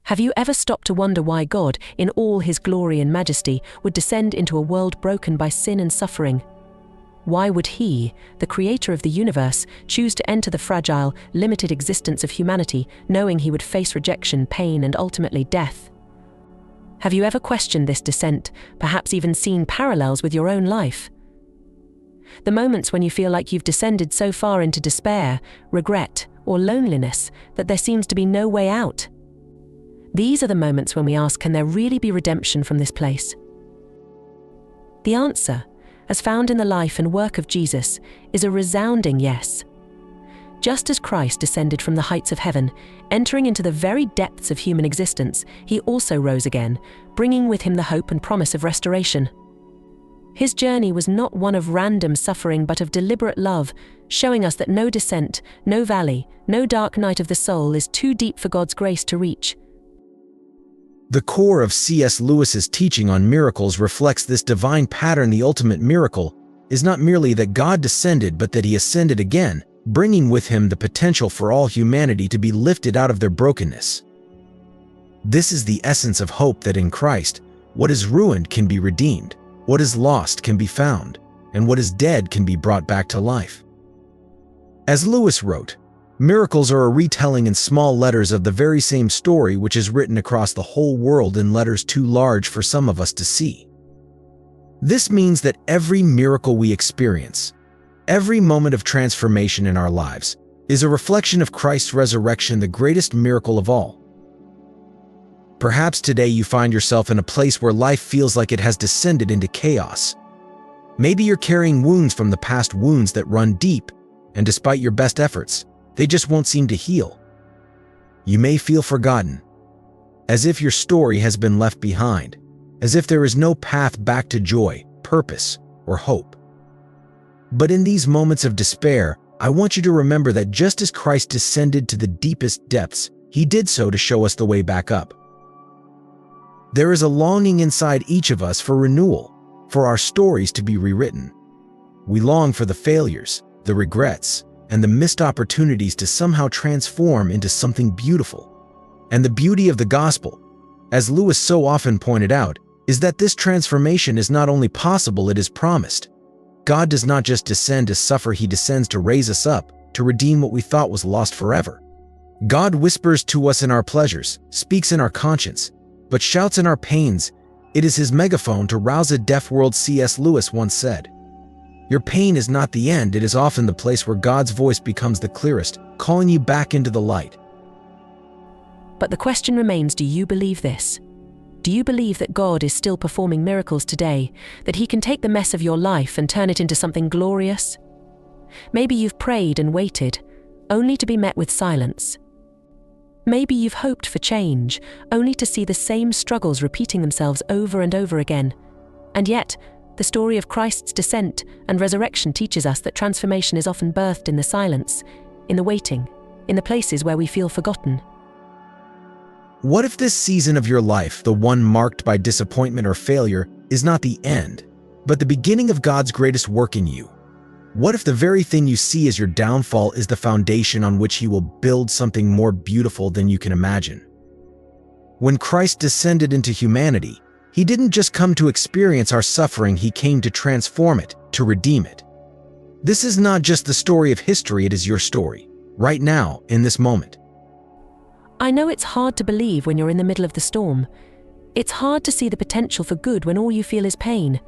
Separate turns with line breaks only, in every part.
Have you ever stopped to wonder why God, in all his glory and majesty, would descend into a world broken by sin and suffering? Why would he, the creator of the universe, choose to enter the fragile, limited existence of humanity, knowing he would face rejection, pain, and ultimately death? Have you ever questioned this descent, perhaps even seen parallels with your own life? The moments when you feel like you've descended so far into despair, regret, or loneliness that there seems to be no way out. These are the moments when we ask, can there really be redemption from this place? The answer, as found in the life and work of Jesus, is a resounding yes. Just as Christ descended from the heights of heaven, entering into the very depths of human existence, he also rose again, bringing with him the hope and promise of restoration. His journey was not one of random suffering but of deliberate love, showing us that no descent, no valley, no dark night of the soul is too deep for God's grace to reach.
The core of C.S. Lewis's teaching on miracles reflects this divine pattern. The ultimate miracle is not merely that God descended, but that he ascended again, bringing with him the potential for all humanity to be lifted out of their brokenness. This is the essence of hope, that in Christ, what is ruined can be redeemed, what is lost can be found, and what is dead can be brought back to life. As Lewis wrote, miracles are a retelling in small letters of the very same story which is written across the whole world in letters too large for some of us to see. This means that every miracle we experience, every moment of transformation in our lives, is a reflection of Christ's resurrection, the greatest miracle of all. Perhaps today you find yourself in a place where life feels like it has descended into chaos. Maybe you're carrying wounds from the past, wounds that run deep, and despite your best efforts, they just won't seem to heal. You may feel forgotten, as if your story has been left behind, as if there is no path back to joy, purpose, or hope. But in these moments of despair, I want you to remember that just as Christ descended to the deepest depths, he did so to show us the way back up. There is a longing inside each of us for renewal, for our stories to be rewritten. We long for the failures, the regrets, and the missed opportunities to somehow transform into something beautiful. And the beauty of the gospel, as Lewis so often pointed out, is that this transformation is not only possible, it is promised. God does not just descend to suffer, he descends to raise us up, to redeem what we thought was lost forever. God whispers to us in our pleasures, speaks in our conscience, but shouts in our pains. It is his megaphone to rouse a deaf world. C.S. Lewis once said, "Your pain is not the end, it is often the place where God's voice becomes the clearest, calling you back into the light."
But the question remains, do you believe this? Do you believe that God is still performing miracles today, that he can take the mess of your life and turn it into something glorious? Maybe you've prayed and waited, only to be met with silence. Maybe you've hoped for change, only to see the same struggles repeating themselves over and over again. And yet, the story of Christ's descent and resurrection teaches us that transformation is often birthed in the silence, in the waiting, in the places where we feel forgotten.
What if this season of your life, the one marked by disappointment or failure, is not the end, but the beginning of God's greatest work in you? What if the very thing you see as your downfall is the foundation on which he will build something more beautiful than you can imagine? When Christ descended into humanity, he didn't just come to experience our suffering, he came to transform it, to redeem it. This is not just the story of history, it is your story, right now, in this moment.
I know it's hard to believe when you're in the middle of the storm. It's hard to see the potential for good when all you feel is pain.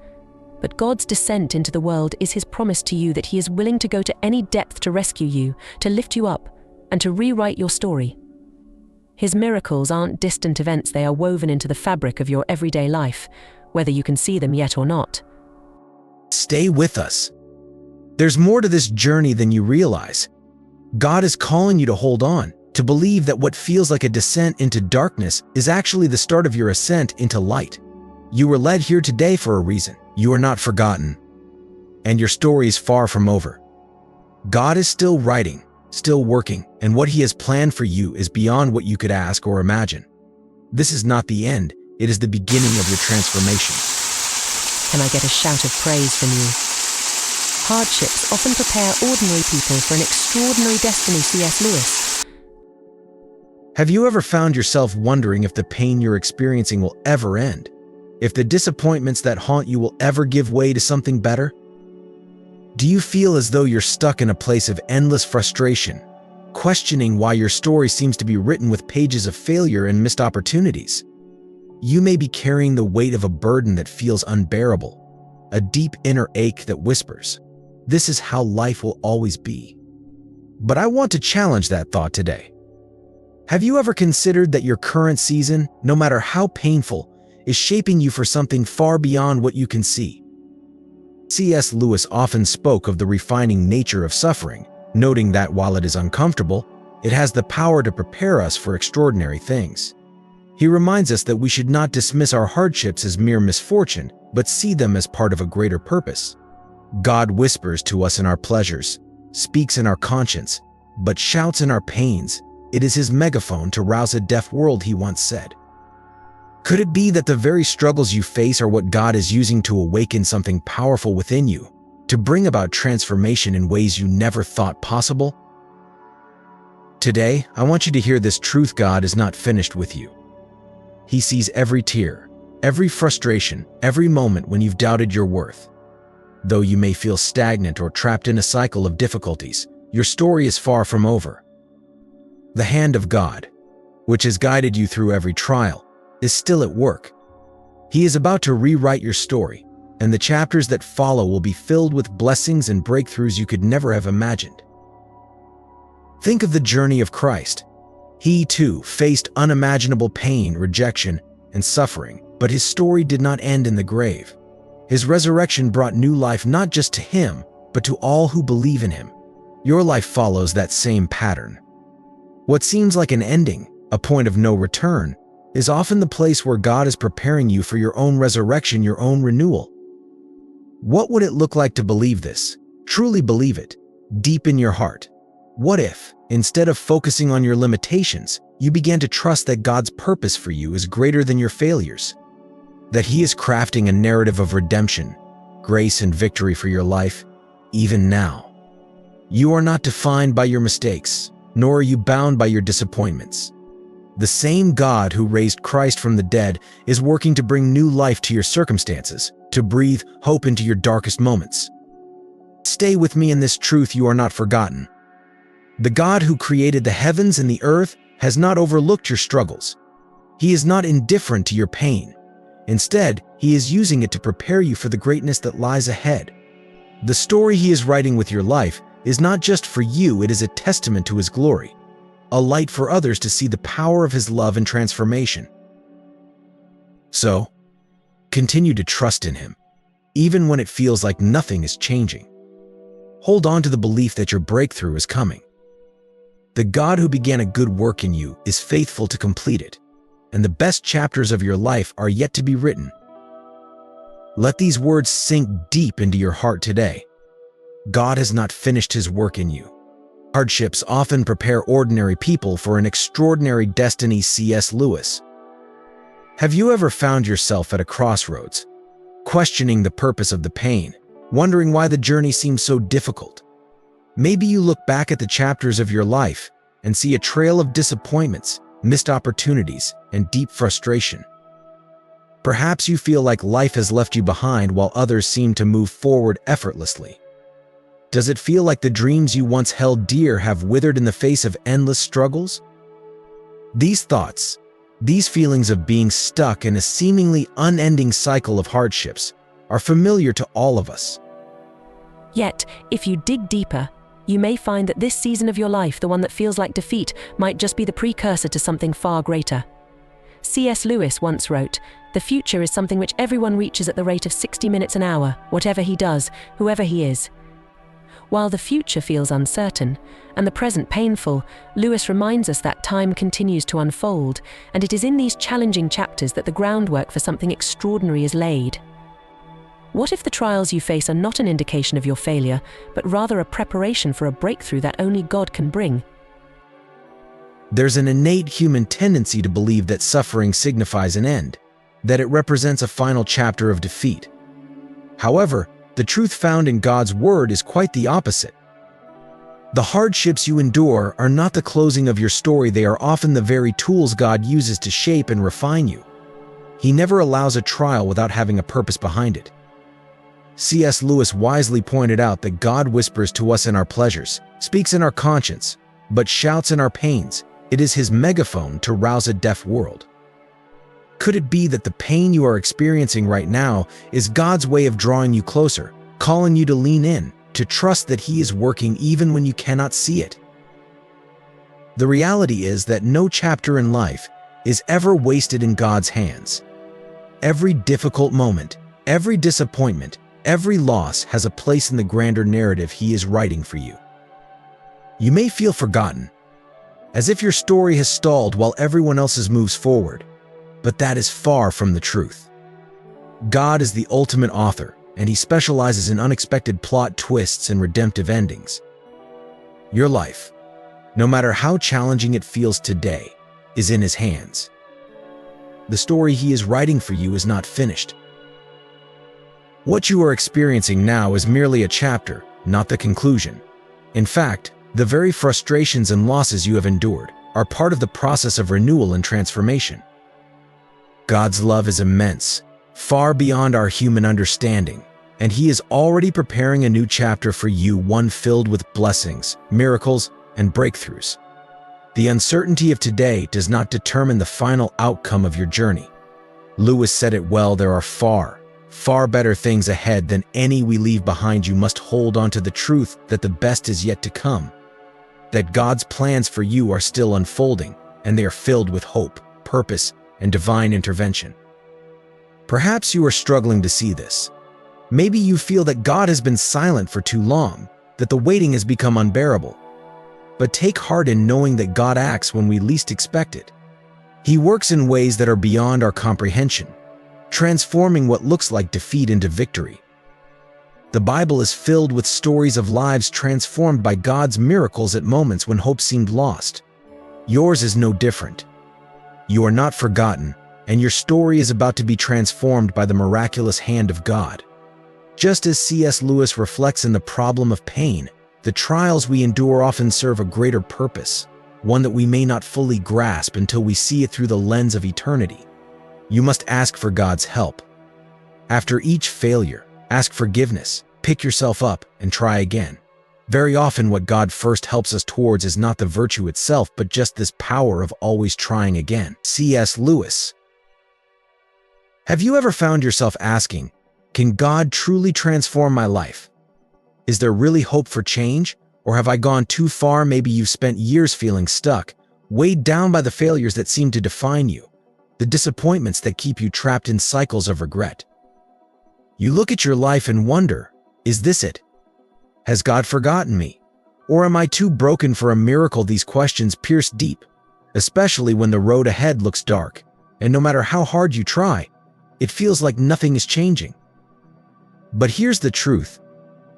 But God's descent into the world is his promise to you that he is willing to go to any depth to rescue you, to lift you up, and to rewrite your story. His miracles aren't distant events, they are woven into the fabric of your everyday life, whether you can see them yet or not.
Stay with us. There's more to this journey than you realize. God is calling you to hold on, to believe that what feels like a descent into darkness is actually the start of your ascent into light. You were led here today for a reason. You are not forgotten, and your story is far from over. God is still writing, still working, and what he has planned for you is beyond what you could ask or imagine. This is not the end, it is the beginning of your transformation.
Can I get a shout of praise from you? Hardships often prepare ordinary people for an extraordinary destiny. C.S. Lewis.
Have you ever found yourself wondering if the pain you're experiencing will ever end? If the disappointments that haunt you will ever give way to something better? Do you feel as though you're stuck in a place of endless frustration, questioning why your story seems to be written with pages of failure and missed opportunities? You may be carrying the weight of a burden that feels unbearable, a deep inner ache that whispers, "This is how life will always be." But I want to challenge that thought today. Have you ever considered that your current season, no matter how painful, is shaping you for something far beyond what you can see? C.S. Lewis often spoke of the refining nature of suffering, noting that while it is uncomfortable, it has the power to prepare us for extraordinary things. He reminds us that we should not dismiss our hardships as mere misfortune, but see them as part of a greater purpose. God whispers to us in our pleasures, speaks in our conscience, but shouts in our pains. It is his megaphone to rouse a deaf world, he once said. Could it be that the very struggles you face are what God is using to awaken something powerful within you, to bring about transformation in ways you never thought possible? Today, I want you to hear this truth: God is not finished with you. He sees every tear, every frustration, every moment when you've doubted your worth. Though you may feel stagnant or trapped in a cycle of difficulties, your story is far from over. The hand of God, which has guided you through every trial, is still at work. He is about to rewrite your story, and the chapters that follow will be filled with blessings and breakthroughs you could never have imagined. Think of the journey of Christ. He, too, faced unimaginable pain, rejection, and suffering, but his story did not end in the grave. His resurrection brought new life not just to him, but to all who believe in him. Your life follows that same pattern. What seems like an ending, a point of no return, is often the place where God is preparing you for your own resurrection, your own renewal. What would it look like to believe this? Truly believe it, deep in your heart. What if, instead of focusing on your limitations, you began to trust that God's purpose for you is greater than your failures? That he is crafting a narrative of redemption, grace, and victory for your life, even now. You are not defined by your mistakes, nor are you bound by your disappointments. The same God who raised Christ from the dead is working to bring new life to your circumstances, to breathe hope into your darkest moments. Stay with me in this truth: you are not forgotten. The God who created the heavens and the earth has not overlooked your struggles. He is not indifferent to your pain. Instead, he is using it to prepare you for the greatness that lies ahead. The story he is writing with your life is not just for you, it is a testament to his glory, a light for others to see the power of his love and transformation. So, continue to trust in him, even when it feels like nothing is changing. Hold on to the belief that your breakthrough is coming. The God who began a good work in you is faithful to complete it, and the best chapters of your life are yet to be written. Let these words sink deep into your heart today. God has not finished his work in you. Hardships often prepare ordinary people for an extraordinary destiny. C.S. Lewis. Have you ever found yourself at a crossroads, questioning the purpose of the pain, wondering why the journey seems so difficult? Maybe you look back at the chapters of your life and see a trail of disappointments, missed opportunities, and deep frustration. Perhaps you feel like life has left you behind while others seem to move forward effortlessly. Does it feel like the dreams you once held dear have withered in the face of endless struggles? These thoughts, these feelings of being stuck in a seemingly unending cycle of hardships, are familiar to all of us.
Yet, if you dig deeper, you may find that this season of your life, the one that feels like defeat, might just be the precursor to something far greater. C.S. Lewis once wrote, "The future is something which everyone reaches at the rate of 60 minutes an hour, whatever he does, whoever he is." While the future feels uncertain, and the present painful, Lewis reminds us that time continues to unfold, and it is in these challenging chapters that the groundwork for something extraordinary is laid. What if the trials you face are not an indication of your failure, but rather a preparation for a breakthrough that only God can bring?
There's an innate human tendency to believe that suffering signifies an end, that it represents a final chapter of defeat. However, the truth found in God's Word is quite the opposite. The hardships you endure are not the closing of your story, they are often the very tools God uses to shape and refine you. He never allows a trial without having a purpose behind it. C.S. Lewis wisely pointed out that God whispers to us in our pleasures, speaks in our conscience, but shouts in our pains. It is his megaphone to rouse a deaf world. Could it be that the pain you are experiencing right now is God's way of drawing you closer, calling you to lean in, to trust that he is working even when you cannot see it? The reality is that no chapter in life is ever wasted in God's hands. Every difficult moment, every disappointment, every loss has a place in the grander narrative he is writing for you. You may feel forgotten, as if your story has stalled while everyone else's moves forward, but that is far from the truth. God is the ultimate author, and he specializes in unexpected plot twists and redemptive endings. Your life, no matter how challenging it feels today, is in his hands. The story he is writing for you is not finished. What you are experiencing now is merely a chapter, not the conclusion. In fact, the very frustrations and losses you have endured are part of the process of renewal and transformation. God's love is immense, far beyond our human understanding, and he is already preparing a new chapter for you, one filled with blessings, miracles, and breakthroughs. The uncertainty of today does not determine the final outcome of your journey. Lewis said it well: there are far better things ahead than any we leave behind. You must hold on to the truth that the best is yet to come, that God's plans for you are still unfolding, and they are filled with hope, purpose, and divine intervention. Perhaps you are struggling to see this. Maybe you feel that God has been silent for too long, that the waiting has become unbearable. But take heart in knowing that God acts when we least expect it. He works in ways that are beyond our comprehension, transforming what looks like defeat into victory. The Bible is filled with stories of lives transformed by God's miracles at moments when hope seemed lost. Yours is no different. You are not forgotten, and your story is about to be transformed by the miraculous hand of God. Just as C.S. Lewis reflects in The Problem of Pain, the trials we endure often serve a greater purpose, one that we may not fully grasp until we see it through the lens of eternity. You must ask for God's help. After each failure, ask forgiveness, pick yourself up, and try again. Very often what God first helps us towards is not the virtue itself, but just this power of always trying again. C.S. Lewis. Have you ever found yourself asking, can God truly transform my life? Is there really hope for change? Or have I gone too far? Maybe you've spent years feeling stuck, weighed down by the failures that seem to define you, the disappointments that keep you trapped in cycles of regret. You look at your life and wonder, is this it? Has God forgotten me? Or am I too broken for a miracle? These questions pierce deep, especially when the road ahead looks dark, and no matter how hard you try, it feels like nothing is changing. But here's the truth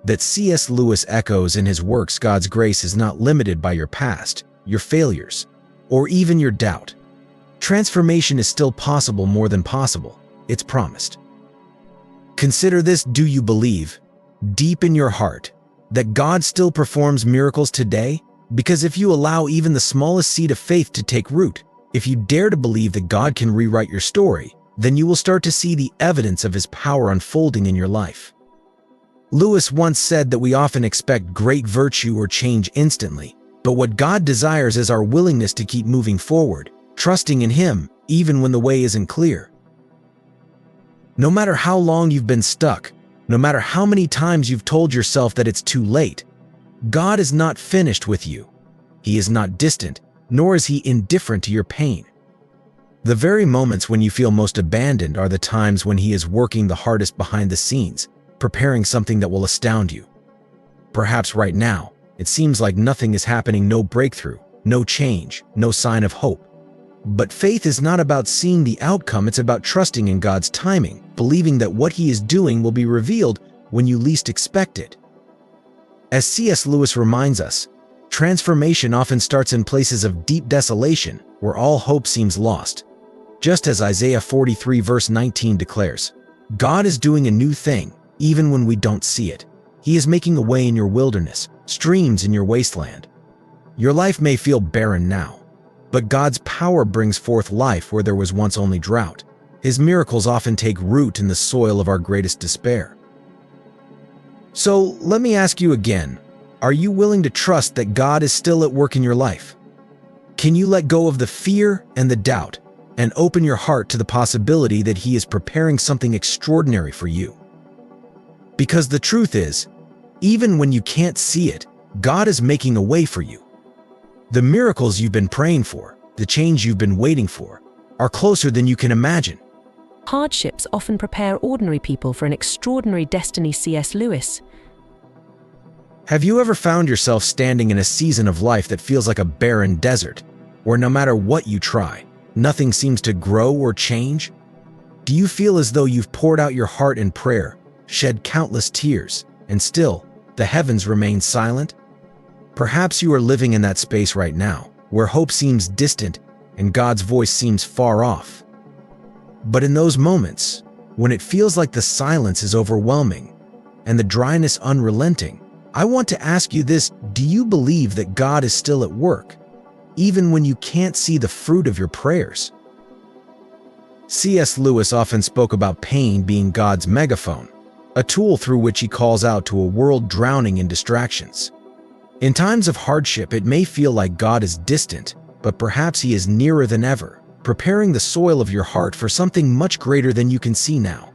that C.S. Lewis echoes in his works: God's grace is not limited by your past, your failures, or even your doubt. Transformation is still possible, more than possible. It's promised. Consider this: do you believe, deep in your heart, that God still performs miracles today? Because if you allow even the smallest seed of faith to take root, if you dare to believe that God can rewrite your story, then you will start to see the evidence of his power unfolding in your life. Lewis once said that we often expect great virtue or change instantly, but what God desires is our willingness to keep moving forward, trusting in him even when the way isn't clear. No matter how long you've been stuck, no matter how many times you've told yourself that it's too late, God is not finished with you. He is not distant, nor is he indifferent to your pain. The very moments when you feel most abandoned are the times when he is working the hardest behind the scenes, preparing something that will astound you. Perhaps right now, it seems like nothing is happening, no breakthrough, no change, no sign of hope. But faith is not about seeing the outcome, it's about trusting in God's timing, believing that what he is doing will be revealed when you least expect it. As C.S. Lewis reminds us, transformation often starts in places of deep desolation, where all hope seems lost. Just as Isaiah 43 verse 19 declares, God is doing a new thing, even when we don't see it. He is making a way in your wilderness, streams in your wasteland. Your life may feel barren now, but God's power brings forth life where there was once only drought. His miracles often take root in the soil of our greatest despair. So let me ask you again, are you willing to trust that God is still at work in your life? Can you let go of the fear and the doubt and open your heart to the possibility that He is preparing something extraordinary for you? Because the truth is, even when you can't see it, God is making a way for you. The miracles you've been praying for, the change you've been waiting for, are closer than you can imagine.
Hardships often prepare ordinary people for an extraordinary destiny. C.S. Lewis.
Have you ever found yourself standing in a season of life that feels like a barren desert, where no matter what you try, nothing seems to grow or change? Do you feel as though you've poured out your heart in prayer, shed countless tears, and still, the heavens remain silent? Perhaps you are living in that space right now, where hope seems distant and God's voice seems far off. But in those moments, when it feels like the silence is overwhelming and the dryness unrelenting, I want to ask you this: do you believe that God is still at work, even when you can't see the fruit of your prayers? C.S. Lewis often spoke about pain being God's megaphone, a tool through which He calls out to a world drowning in distractions. In times of hardship, it may feel like God is distant, but perhaps He is nearer than ever, preparing the soil of your heart for something much greater than you can see now.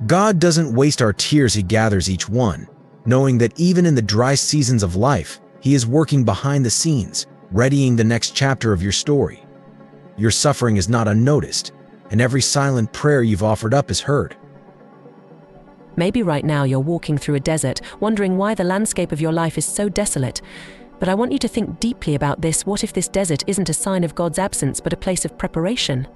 God doesn't waste our tears, He gathers each one, knowing that even in the dry seasons of life, He is working behind the scenes, readying the next chapter of your story. Your suffering is not unnoticed, and every silent prayer you've offered up is heard.
Maybe right now you're walking through a desert, wondering why the landscape of your life is so desolate. But I want you to think deeply about this. What if this desert isn't a sign of God's absence, but a place of preparation?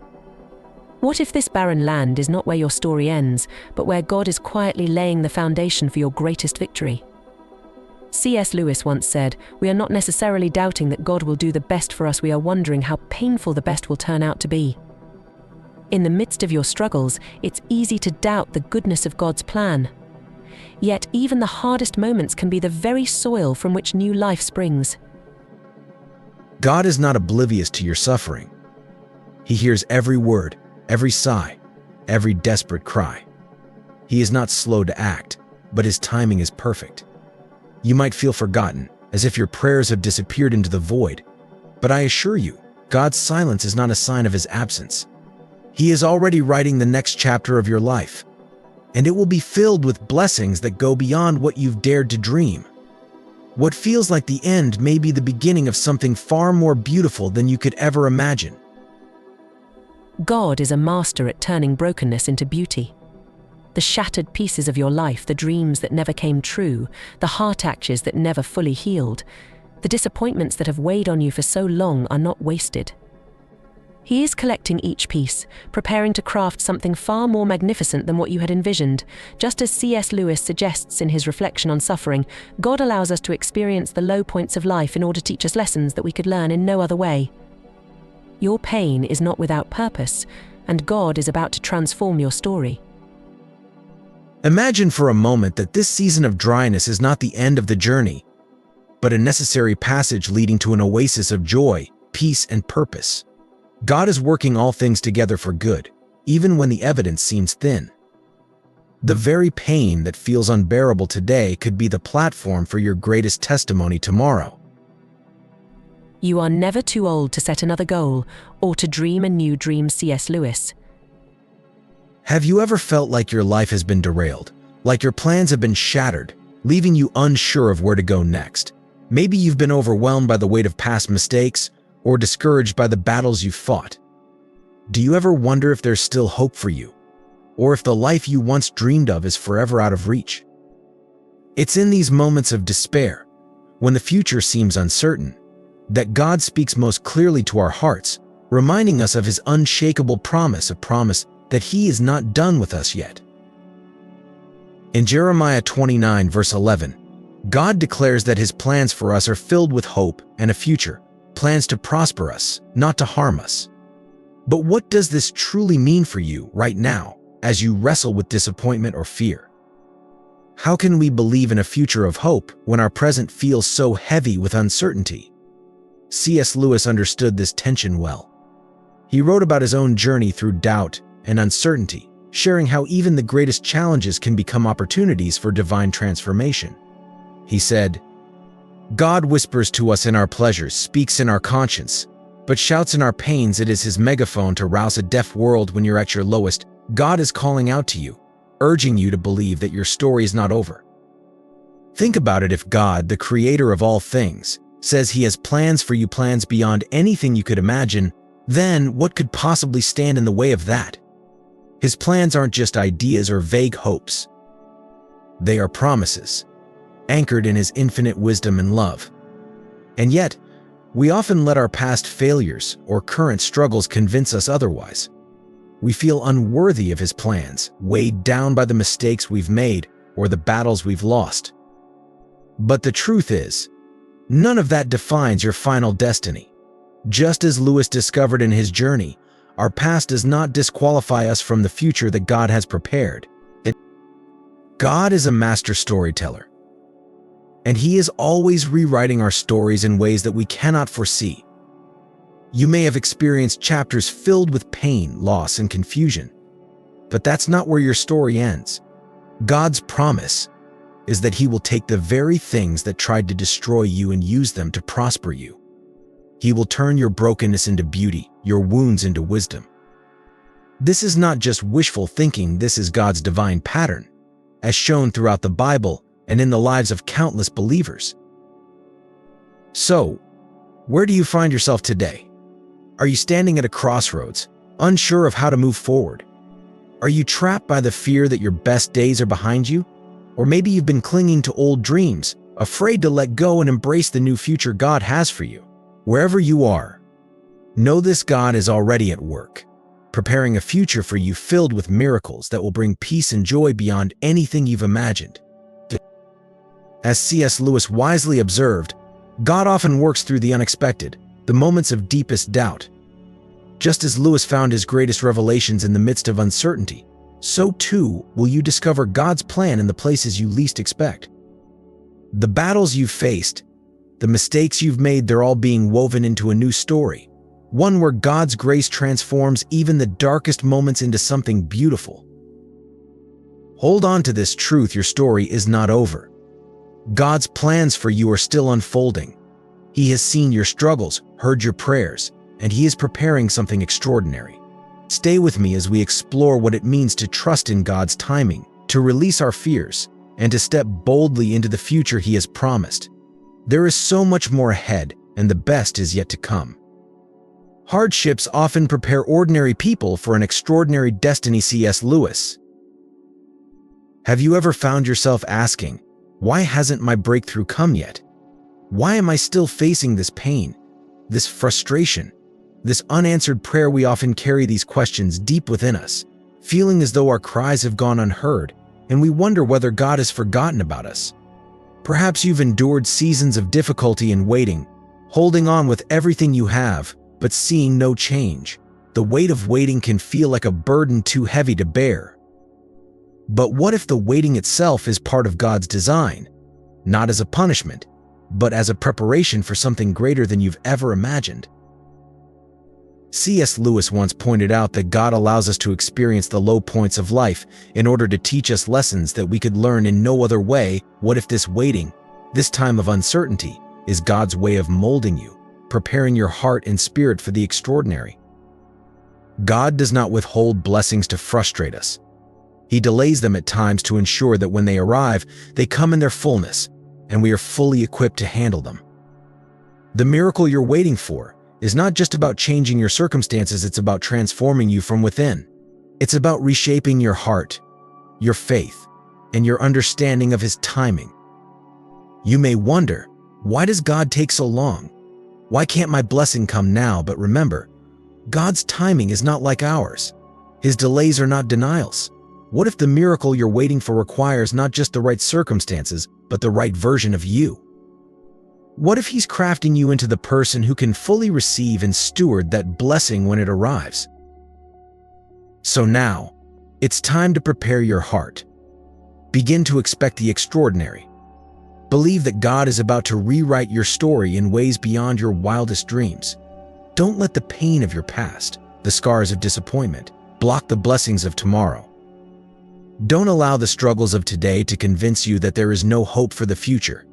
What if this barren land is not where your story ends, but where God is quietly laying the foundation for your greatest victory? C.S. Lewis once said, "We are not necessarily doubting that God will do the best for us, we are wondering how painful the best will turn out to be." In the midst of your struggles, it's easy to doubt the goodness of God's plan. Yet even the hardest moments can be the very soil from which new life springs.
God is not oblivious to your suffering. He hears every word, every sigh, every desperate cry. He is not slow to act, but His timing is perfect. You might feel forgotten, as if your prayers have disappeared into the void, but I assure you, God's silence is not a sign of His absence. He is already writing the next chapter of your life, and it will be filled with blessings that go beyond what you've dared to dream. What feels like the end may be the beginning of something far more beautiful than you could ever imagine.
God is a master at turning brokenness into beauty. The shattered pieces of your life, the dreams that never came true, the heart aches that never fully healed, the disappointments that have weighed on you for so long are not wasted. He is collecting each piece, preparing to craft something far more magnificent than what you had envisioned. Just as C.S. Lewis suggests in his reflection on suffering, God allows us to experience the low points of life in order to teach us lessons that we could learn in no other way. Your pain is not without purpose, and God is about to transform your story.
Imagine for a moment that this season of dryness is not the end of the journey, but a necessary passage leading to an oasis of joy, peace, and purpose. God is working all things together for good, even when the evidence seems thin. The very pain that feels unbearable today could be the platform for your greatest testimony tomorrow.
You are never too old to set another goal or to dream a new dream. C.S. Lewis.
Have you ever felt like your life has been derailed, like your plans have been shattered, leaving you unsure of where to go next? Maybe you've been overwhelmed by the weight of past mistakes, or discouraged by the battles you've fought. Do you ever wonder if there's still hope for you, or if the life you once dreamed of is forever out of reach? It's in these moments of despair, when the future seems uncertain, that God speaks most clearly to our hearts, reminding us of His unshakable promise, a promise that He is not done with us yet. In Jeremiah 29, verse 11, God declares that His plans for us are filled with hope and a future, plans to prosper us, not to harm us. But what does this truly mean for you right now as you wrestle with disappointment or fear? How can we believe in a future of hope when our present feels so heavy with uncertainty? C.S. Lewis understood this tension well. He wrote about his own journey through doubt and uncertainty, sharing how even the greatest challenges can become opportunities for divine transformation. He said, "God whispers to us in our pleasures, speaks in our conscience, but shouts in our pains. It is his megaphone to rouse a deaf world when you're at your lowest. God is calling out to you, urging you to believe that your story is not over." Think about it. If God, the creator of all things, says he has plans for you, plans beyond anything you could imagine, then what could possibly stand in the way of that? His plans aren't just ideas or vague hopes. They are promises, anchored in his infinite wisdom and love. And yet, we often let our past failures or current struggles convince us otherwise. We feel unworthy of his plans, weighed down by the mistakes we've made or the battles we've lost. But the truth is, none of that defines your final destiny. Just as Lewis discovered in his journey, our past does not disqualify us from the future that God has prepared. God is a master storyteller, and he is always rewriting our stories in ways that we cannot foresee. You may have experienced chapters filled with pain, loss, and confusion, but that's not where your story ends. God's promise is that he will take the very things that tried to destroy you and use them to prosper you. He will turn your brokenness into beauty, your wounds into wisdom. This is not just wishful thinking, this is God's divine pattern, as shown throughout the Bible and in the lives of countless believers. So, where do you find yourself today? Are you standing at a crossroads, unsure of how to move forward? Are you trapped by the fear that your best days are behind you? Or maybe you've been clinging to old dreams, afraid to let go and embrace the new future God has for you. Wherever you are, know this: God is already at work, preparing a future for you filled with miracles that will bring peace and joy beyond anything you've imagined. As C.S. Lewis wisely observed, God often works through the unexpected, the moments of deepest doubt. Just as Lewis found his greatest revelations in the midst of uncertainty, so too will you discover God's plan in the places you least expect. The battles you've faced, the mistakes you've made, they're all being woven into a new story, one where God's grace transforms even the darkest moments into something beautiful. Hold on to this truth: your story is not over. God's plans for you are still unfolding. He has seen your struggles, heard your prayers, and he is preparing something extraordinary. Stay with me as we explore what it means to trust in God's timing, to release our fears, and to step boldly into the future he has promised. There is so much more ahead, and the best is yet to come. Hardships often prepare ordinary people for an extraordinary destiny. C.S. Lewis. Have you ever found yourself asking, why hasn't my breakthrough come yet? Why am I still facing this pain, this frustration, this unanswered prayer? We often carry these questions deep within us, feeling as though our cries have gone unheard, and we wonder whether God has forgotten about us. Perhaps you've endured seasons of difficulty and waiting, holding on with everything you have, but seeing no change. The weight of waiting can feel like a burden too heavy to bear. But what if the waiting itself is part of God's design, not as a punishment, but as a preparation for something greater than you've ever imagined? C.S. Lewis once pointed out that God allows us to experience the low points of life in order to teach us lessons that we could learn in no other way. What if this waiting, this time of uncertainty, is God's way of molding you, preparing your heart and spirit for the extraordinary? God does not withhold blessings to frustrate us. He delays them at times to ensure that when they arrive, they come in their fullness, and we are fully equipped to handle them. The miracle you're waiting for is not just about changing your circumstances, it's about transforming you from within. It's about reshaping your heart, your faith, and your understanding of his timing. You may wonder, why does God take so long? Why can't my blessing come now? But remember, God's timing is not like ours. His delays are not denials. What if the miracle you're waiting for requires not just the right circumstances, but the right version of you? What if he's crafting you into the person who can fully receive and steward that blessing when it arrives? So now, it's time to prepare your heart. Begin to expect the extraordinary. Believe that God is about to rewrite your story in ways beyond your wildest dreams. Don't let the pain of your past, the scars of disappointment, block the blessings of tomorrow. Don't allow the struggles of today to convince you that there is no hope for the future.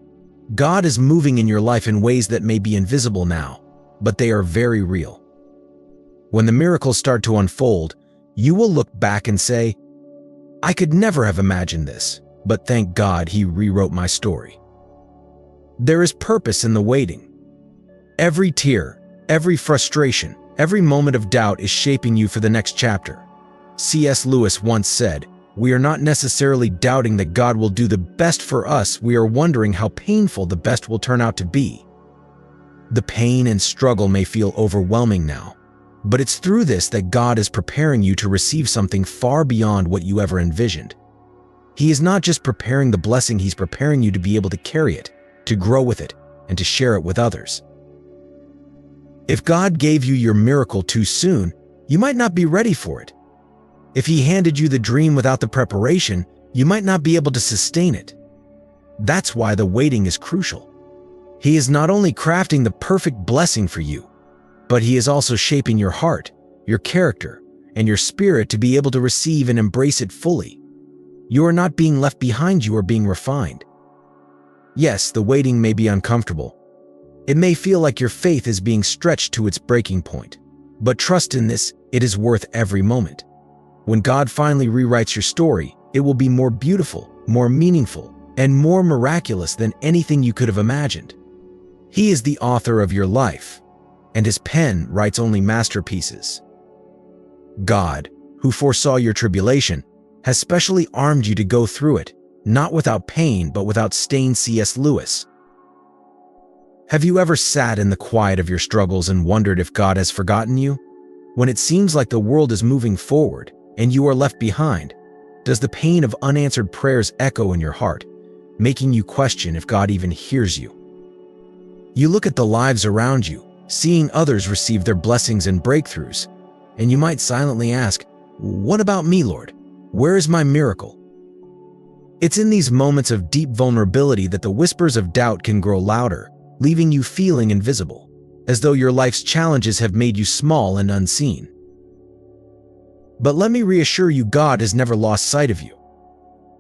God is moving in your life in ways that may be invisible now, but they are very real. When the miracles start to unfold, you will look back and say, "I could never have imagined this, but thank God He rewrote my story." There is purpose in the waiting. Every tear, every frustration, every moment of doubt is shaping you for the next chapter. C.S. Lewis once said, "We are not necessarily doubting that God will do the best for us, we are wondering how painful the best will turn out to be." The pain and struggle may feel overwhelming now, but it's through this that God is preparing you to receive something far beyond what you ever envisioned. He is not just preparing the blessing, He's preparing you to be able to carry it, to grow with it, and to share it with others. If God gave you your miracle too soon, you might not be ready for it. If He handed you the dream without the preparation, you might not be able to sustain it. That's why the waiting is crucial. He is not only crafting the perfect blessing for you, but He is also shaping your heart, your character, and your spirit to be able to receive and embrace it fully. You are not being left behind, you are being refined. Yes, the waiting may be uncomfortable. It may feel like your faith is being stretched to its breaking point. But trust in this, it is worth every moment. When God finally rewrites your story, it will be more beautiful, more meaningful, and more miraculous than anything you could have imagined. He is the author of your life, and His pen writes only masterpieces. God, who foresaw your tribulation, has specially armed you to go through it, not without pain, but without stain. C.S. Lewis. Have you ever sat in the quiet of your struggles and wondered if God has forgotten you? When it seems like the world is moving forward and you are left behind, does the pain of unanswered prayers echo in your heart, making you question if God even hears you? You look at the lives around you, seeing others receive their blessings and breakthroughs, and you might silently ask, "What about me, Lord? Where is my miracle?" It's in these moments of deep vulnerability that the whispers of doubt can grow louder, leaving you feeling invisible, as though your life's challenges have made you small and unseen. But let me reassure you, God has never lost sight of you.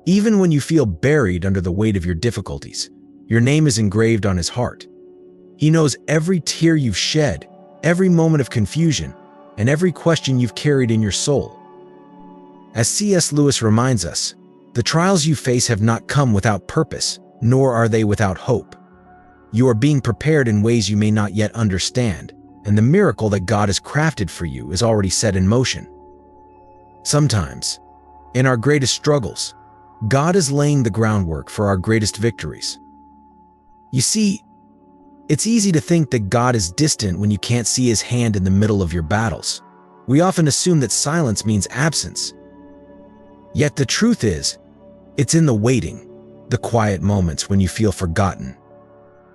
Even when you feel buried under the weight of your difficulties, your name is engraved on His heart. He knows every tear you've shed, every moment of confusion, and every question you've carried in your soul. As C.S. Lewis reminds us, the trials you face have not come without purpose, nor are they without hope. You are being prepared in ways you may not yet understand, and the miracle that God has crafted for you is already set in motion. Sometimes, in our greatest struggles, God is laying the groundwork for our greatest victories. You see, it's easy to think that God is distant when you can't see His hand in the middle of your battles. We often assume that silence means absence. Yet the truth is, it's in the waiting, the quiet moments when you feel forgotten,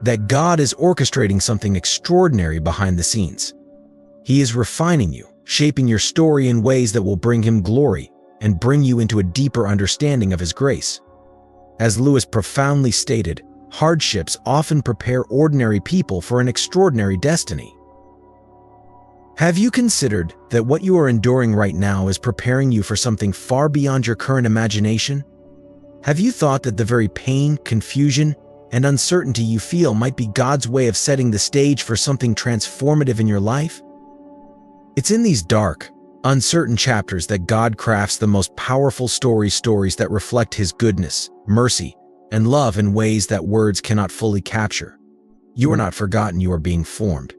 that God is orchestrating something extraordinary behind the scenes. He is refining you, shaping your story in ways that will bring Him glory and bring you into a deeper understanding of His grace. As Lewis profoundly stated, hardships often prepare ordinary people for an extraordinary destiny. Have you considered that what you are enduring right now is preparing you for something far beyond your current imagination? Have you thought that the very pain, confusion, and uncertainty you feel might be God's way of setting the stage for something transformative in your life? It's in these dark, uncertain chapters that God crafts the most powerful stories that reflect His goodness, mercy, and love in ways that words cannot fully capture. You are not forgotten, you are being formed.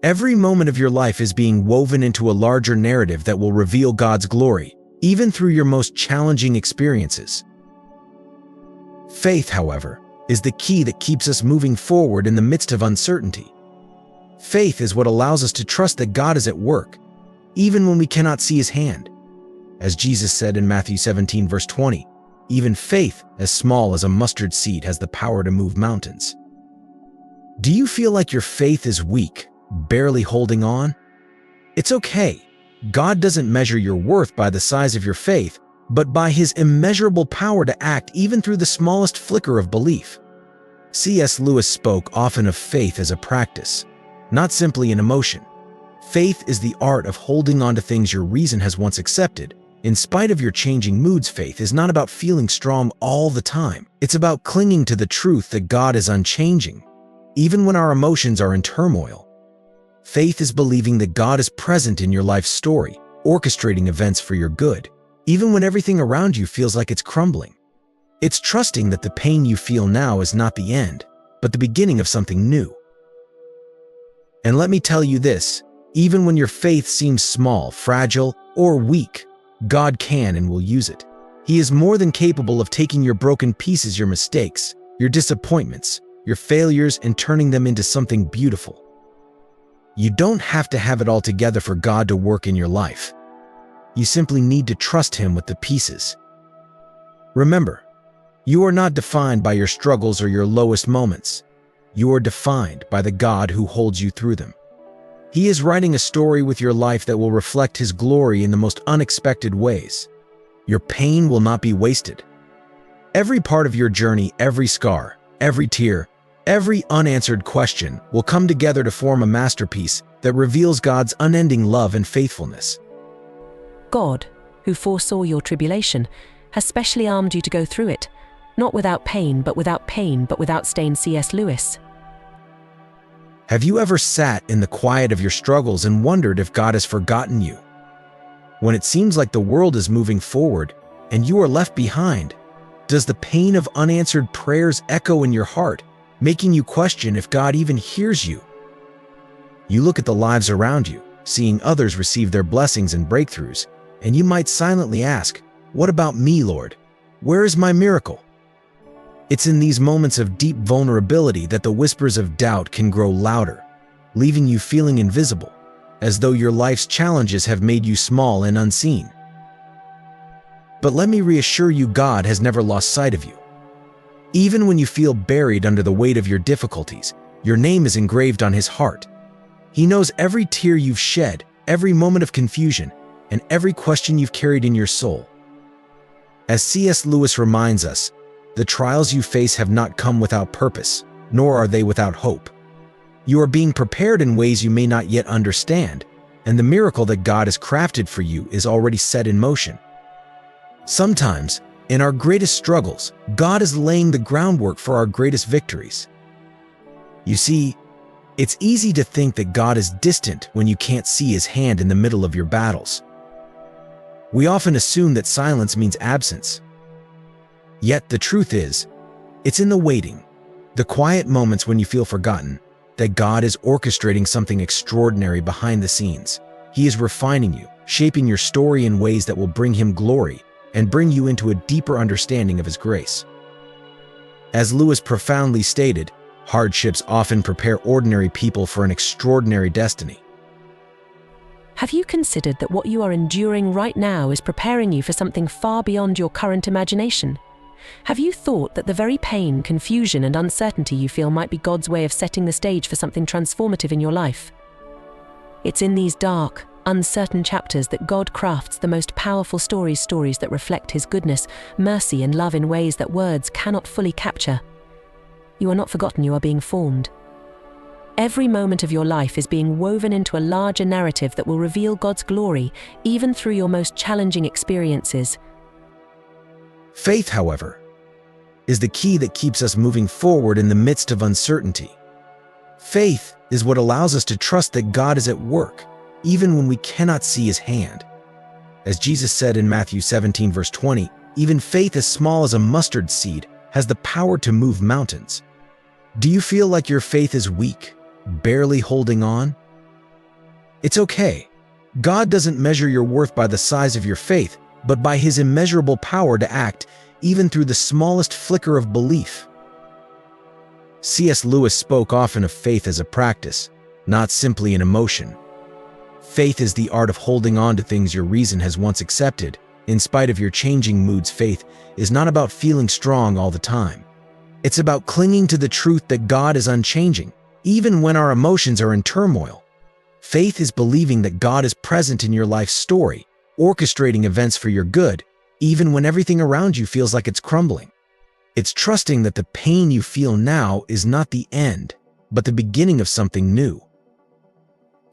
Every moment of your life is being woven into a larger narrative that will reveal God's glory, even through your most challenging experiences. Faith, however, is the key that keeps us moving forward in the midst of uncertainty. Faith is what allows us to trust that God is at work, even when we cannot see His hand. As Jesus said in Matthew 17, verse 20, even faith as small as a mustard seed has the power to move mountains. Do you feel like your faith is weak, barely holding on? It's okay. God doesn't measure your worth by the size of your faith, but by his immeasurable power to act even through the smallest flicker of belief. C.S. Lewis spoke often of faith as a practice, not simply an emotion. Faith is the art of holding on to things your reason has once accepted. In spite of your changing moods, faith is not about feeling strong all the time. It's about clinging to the truth that God is unchanging, even when our emotions are in turmoil. Faith is believing that God is present in your life's story, orchestrating events for your good, even when everything around you feels like it's crumbling. It's trusting that the pain you feel now is not the end, but the beginning of something new. And let me tell you this, even when your faith seems small, fragile, or weak, God can and will use it. He is more than capable of taking your broken pieces, your mistakes, your disappointments, your failures, and turning them into something beautiful. You don't have to have it all together for God to work in your life. You simply need to trust Him with the pieces. Remember, you are not defined by your struggles or your lowest moments. You are defined by the God who holds you through them. He is writing a story with your life that will reflect His glory in the most unexpected ways. Your pain will not be wasted. Every part of your journey, every scar, every tear, every unanswered question will come together to form a masterpiece that reveals God's unending love and faithfulness.
God, who foresaw your tribulation, has specially armed you to go through it, not without pain, but without stain. C.S. Lewis.
Have you ever sat in the quiet of your struggles and wondered if God has forgotten you? When it seems like the world is moving forward and you are left behind, does the pain of unanswered prayers echo in your heart, making you question if God even hears you? You look at the lives around you, seeing others receive their blessings and breakthroughs, and you might silently ask, "What about me, Lord? Where is my miracle?" It's in these moments of deep vulnerability that the whispers of doubt can grow louder, leaving you feeling invisible, as though your life's challenges have made you small and unseen. But let me reassure you, God has never lost sight of you. Even when you feel buried under the weight of your difficulties, your name is engraved on His heart. He knows every tear you've shed, every moment of confusion, and every question you've carried in your soul. As C.S. Lewis reminds us, the trials you face have not come without purpose, nor are they without hope. You are being prepared in ways you may not yet understand, and the miracle that God has crafted for you is already set in motion. Sometimes, in our greatest struggles, God is laying the groundwork for our greatest victories. You see, it's easy to think that God is distant when you can't see His hand in the middle of your battles. We often assume that silence means absence. Yet the truth is, it's in the waiting, the quiet moments when you feel forgotten, that God is orchestrating something extraordinary behind the scenes. He is refining you, shaping your story in ways that will bring Him glory and bring you into a deeper understanding of His grace. As Lewis profoundly stated, hardships often prepare ordinary people for an extraordinary destiny.
Have you considered that what you are enduring right now is preparing you for something far beyond your current imagination? Have you thought that the very pain, confusion, and uncertainty you feel might be God's way of setting the stage for something transformative in your life? It's in these dark, uncertain chapters that God crafts the most powerful stories that reflect His goodness, mercy, and love in ways that words cannot fully capture. You are not forgotten, you are being formed. Every moment of your life is being woven into a larger narrative that will reveal God's glory, even through your most challenging experiences.
Faith, however, is the key that keeps us moving forward in the midst of uncertainty. Faith is what allows us to trust that God is at work, even when we cannot see His hand. As Jesus said in Matthew 17, verse 20, even faith as small as a mustard seed has the power to move mountains. Do you feel like your faith is weak, barely holding on? It's okay. God doesn't measure your worth by the size of your faith, but by His immeasurable power to act even through the smallest flicker of belief. C.S. Lewis spoke often of faith as a practice, not simply an emotion. Faith is the art of holding on to things your reason has once accepted. In spite of your changing moods, faith is not about feeling strong all the time. It's about clinging to the truth that God is unchanging, even when our emotions are in turmoil. Faith is believing that God is present in your life's story, orchestrating events for your good, even when everything around you feels like it's crumbling. It's trusting that the pain you feel now is not the end, but the beginning of something new.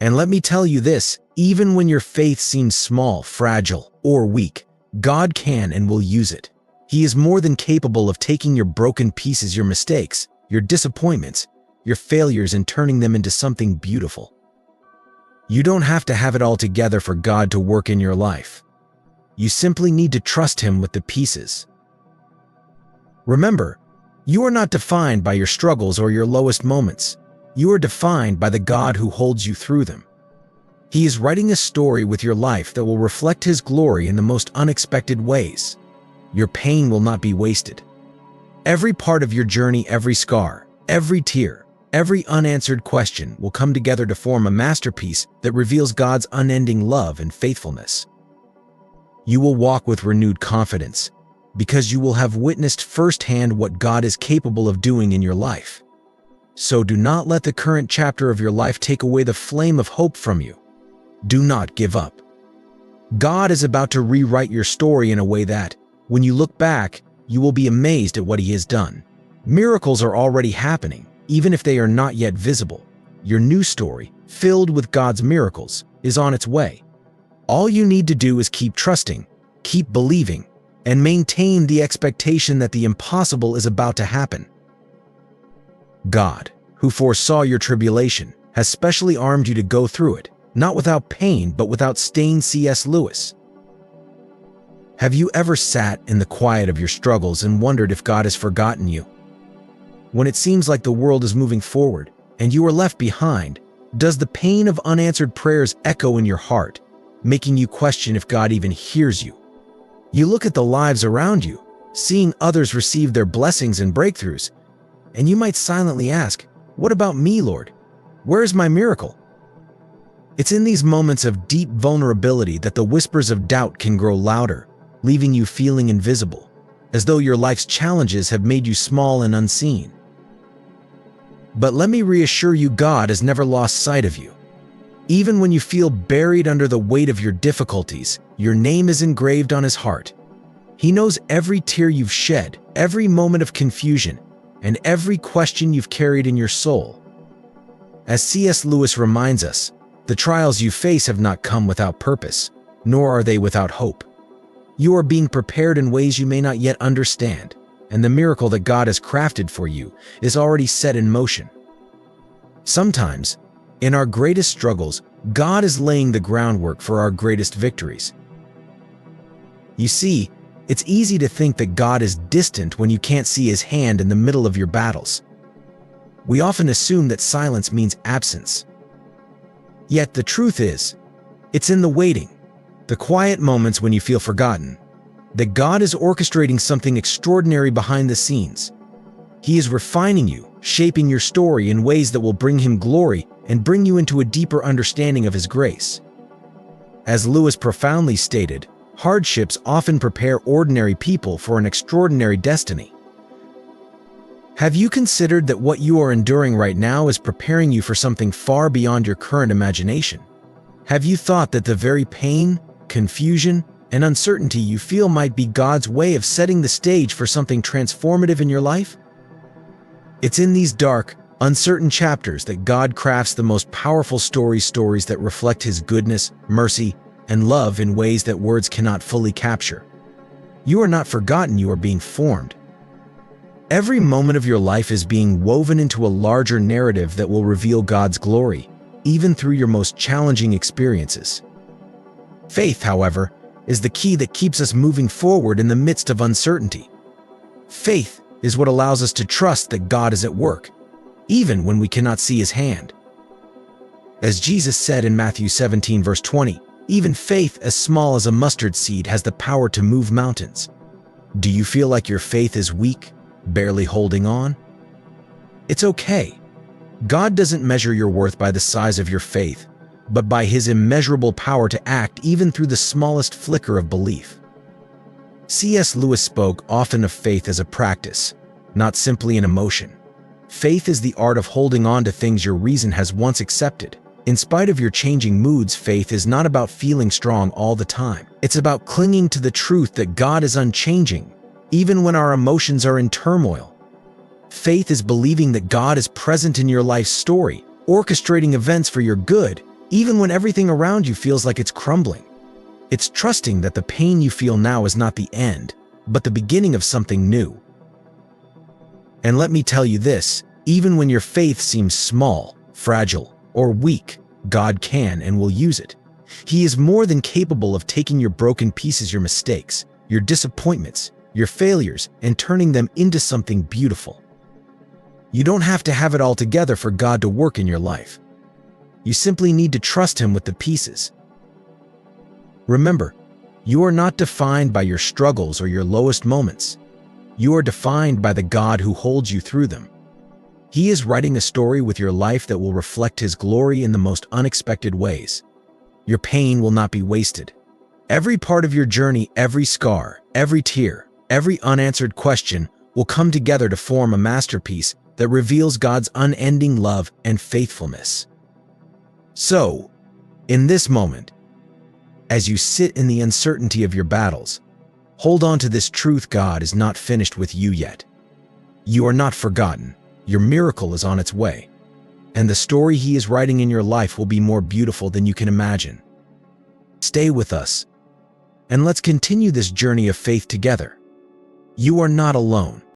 And let me tell you this, even when your faith seems small, fragile, or weak, God can and will use it. He is more than capable of taking your broken pieces, your mistakes, your disappointments, your failures, and turning them into something beautiful. You don't have to have it all together for God to work in your life. You simply need to trust Him with the pieces. Remember, you are not defined by your struggles or your lowest moments. You are defined by the God who holds you through them. He is writing a story with your life that will reflect His glory in the most unexpected ways. Your pain will not be wasted. Every part of your journey, every scar, every tear, every unanswered question will come together to form a masterpiece that reveals God's unending love and faithfulness. You will walk with renewed confidence because you will have witnessed firsthand what God is capable of doing in your life. So do not let the current chapter of your life take away the flame of hope from you. Do not give up. God is about to rewrite your story in a way that, when you look back, you will be amazed at what He has done. Miracles are already happening, even if they are not yet visible. Your new story, filled with God's miracles, is on its way. All you need to do is keep trusting, keep believing, and maintain the expectation that the impossible is about to happen. God, who foresaw your tribulation, has specially armed you to go through it, not without pain, but without stain. C.S. Lewis. Have you ever sat in the quiet of your struggles and wondered if God has forgotten you? When it seems like the world is moving forward and you are left behind, does the pain of unanswered prayers echo in your heart, making you question if God even hears you? You look at the lives around you, seeing others receive their blessings and breakthroughs, and you might silently ask, "What about me, Lord? Where is my miracle?" It's in these moments of deep vulnerability that the whispers of doubt can grow louder, leaving you feeling invisible, as though your life's challenges have made you small and unseen. But let me reassure you, God has never lost sight of you. Even when you feel buried under the weight of your difficulties, your name is engraved on His heart. He knows every tear you've shed, every moment of confusion, and every question you've carried in your soul. As C.S. Lewis reminds us, the trials you face have not come without purpose, nor are they without hope. You are being prepared in ways you may not yet understand, and the miracle that God has crafted for you is already set in motion. Sometimes, in our greatest struggles, God is laying the groundwork for our greatest victories. You see, it's easy to think that God is distant when you can't see His hand in the middle of your battles. We often assume that silence means absence. Yet the truth is, it's in the waiting, the quiet moments when you feel forgotten, that God is orchestrating something extraordinary behind the scenes. He is refining you, shaping your story in ways that will bring Him glory and bring you into a deeper understanding of His grace. As Lewis profoundly stated, hardships often prepare ordinary people for an extraordinary destiny. Have you considered that what you are enduring right now is preparing you for something far beyond your current imagination? Have you thought that the very pain, confusion, and uncertainty you feel might be God's way of setting the stage for something transformative in your life? It's in these dark, uncertain chapters that God crafts the most powerful stories that reflect His goodness, mercy, and love in ways that words cannot fully capture. You are not forgotten, you are being formed. Every moment of your life is being woven into a larger narrative that will reveal God's glory, even through your most challenging experiences. Faith, however, is the key that keeps us moving forward in the midst of uncertainty. Faith is what allows us to trust that God is at work, even when we cannot see His hand. As Jesus said in Matthew 17, verse 20, even faith as small as a mustard seed has the power to move mountains. Do you feel like your faith is weak, barely holding on? It's okay. God doesn't measure your worth by the size of your faith, but by His immeasurable power to act even through the smallest flicker of belief. C.S. Lewis spoke often of faith as a practice, not simply an emotion. Faith is the art of holding on to things your reason has once accepted, In spite of your changing moods, faith is not about feeling strong all the time. It's about clinging to the truth that God is unchanging, even when our emotions are in turmoil. Faith is believing that God is present in your life's story, orchestrating events for your good, even when everything around you feels like it's crumbling. It's trusting that the pain you feel now is not the end, but the beginning of something new. And let me tell you this, even when your faith seems small, fragile, or weak, God can and will use it. He is more than capable of taking your broken pieces, your mistakes, your disappointments, your failures, and turning them into something beautiful. You don't have to have it all together for God to work in your life. You simply need to trust Him with the pieces. Remember, you are not defined by your struggles or your lowest moments. You are defined by the God who holds you through them. He is writing a story with your life that will reflect His glory in the most unexpected ways. Your pain will not be wasted. Every part of your journey, every scar, every tear, every unanswered question will come together to form a masterpiece that reveals God's unending love and faithfulness. So, in this moment, as you sit in the uncertainty of your battles, hold on to this truth: God is not finished with you yet. You are not forgotten. Your miracle is on its way, and the story He is writing in your life will be more beautiful than you can imagine. Stay with us, and let's continue this journey of faith together. You are not alone.